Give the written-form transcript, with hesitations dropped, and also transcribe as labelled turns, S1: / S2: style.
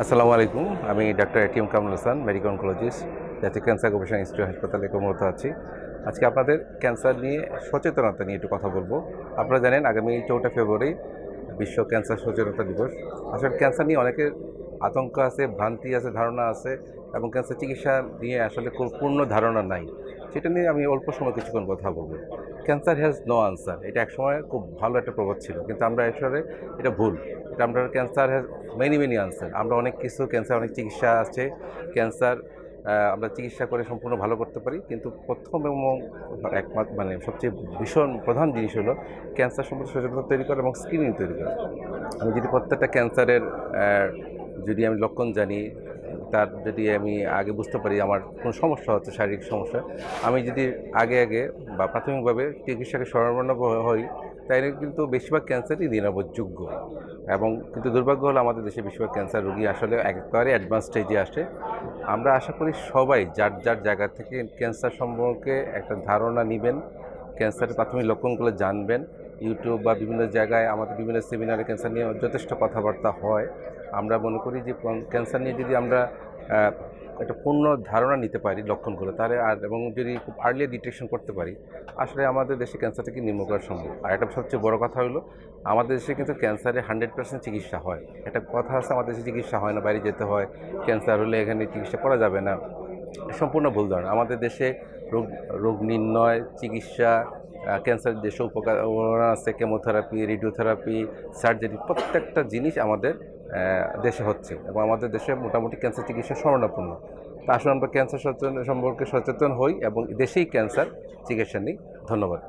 S1: আসসালামু আলাইকুম। আমি doctor ATM Kamrul Hasan, medical oncologist, জাতীয় ক্যান্সার গবেষণা ইনস্টিটিউট হাসপাতালে কর্মরত আছি। আজকে আপনাদের ক্যান্সার নিয়ে সচেতনতা নিয়ে একটু কথা বলবো। আপনারা জানেন আগামী 4 ফেব্রুয়ারি বিশ্ব ক্যান্সার সচেতনতা দিবস। আসলে ক্যান্সার নিয়ে অনেকের আতঙ্ক আছে, ভ্রান্তি আছে, ধারণা আছে এবং ক্যান্সার চিকিৎসা নিয়ে আসলে পূর্ণ ধারণা নাই। সেটা নিয়ে আমি অল্প সময় কিছুক্ষণ কথা বলবো। ক্যান্সার হ্যাজ নো আনসার, এটা একসময় খুব ভালো একটা প্রবাদ ছিল, কিন্তু আমরা আসলে এটা ভুল। এটা আমরা ক্যান্সার হ্যাজ মেনি আনসার। আমরা অনেক কিছু ক্যান্সার, অনেক চিকিৎসা আছে। ক্যান্সার আমরা চিকিৎসা করে সম্পূর্ণ ভালো করতে পারি, কিন্তু প্রথম এবং একমাত্র সবচেয়ে ভীষণ প্রধান জিনিস হলো ক্যান্সার সম্পর্কে সচেতনতা তৈরি করা এবং স্ক্রিনিং তৈরি করা। আমি যদি প্রত্যেকটা ক্যান্সারের যদি আমি লক্ষণ জানি, তার যদি আমি আগে বুঝতে পারি আমার কোনো সমস্যা হচ্ছে, শারীরিক সমস্যা, আমি যদি আগে বা প্রাথমিকভাবে চিকিৎসাকে শরণাপন্ন হই, তাইলে কিন্তু বেশিরভাগ ক্যান্সারই নিরাময়যোগ্য। এবং কিন্তু দুর্ভাগ্য হলো আমাদের দেশে বেশিরভাগ ক্যান্সার রোগী আসলে একেবারে অ্যাডভান্স স্টেজে আসে। আমরা আশা করি সবাই যার জায়গা থেকে ক্যান্সার সম্পর্কে একটা ধারণা নেবেন, ক্যান্সারের প্রাথমিক লক্ষণগুলো জানবেন। ইউটিউব বা বিভিন্ন জায়গায় আমাদের বিভিন্ন সেমিনারে ক্যান্সার নিয়ে যথেষ্ট কথাবার্তা হয়। আমরা মনে করি যে ক্যান্সার নিয়ে যদি আমরা একটা পূর্ণ ধারণা নিতে পারি লক্ষণগুলো, তাহলে এবং যদি খুব আর্লি ডিটেকশন করতে পারি, আসলে আমাদের দেশে ক্যান্সারটাকে নির্মূল করা সম্ভব। আর একটা সবচেয়ে বড় কথা হলো, আমাদের দেশে কিন্তু ক্যান্সারে 100% চিকিৎসা হয়। একটা কথা আছে, আমাদের দেশে চিকিৎসা হয় না, বাইরে যেতে হয়, ক্যান্সার হলে এখানে চিকিৎসা করা যাবে না। সম্পূর্ণ ভুল ধারণা। আমাদের দেশে রোগ রোগ নির্ণয়, চিকিৎসা, ক্যান্সারের যেসব উপকরণ আছে, কেমোথেরাপি, রেডিওথেরাপি, সার্জারি, প্রত্যেকটা জিনিস আমাদের দেশে হচ্ছে এবং আমাদের দেশে মোটামুটি ক্যান্সার চিকিৎসা শরণাপন্ন। তা আসলে আমরা ক্যান্সার সম্পর্কে সচেতন হই এবং দেশেই ক্যান্সার চিকিৎসা নিই। ধন্যবাদ।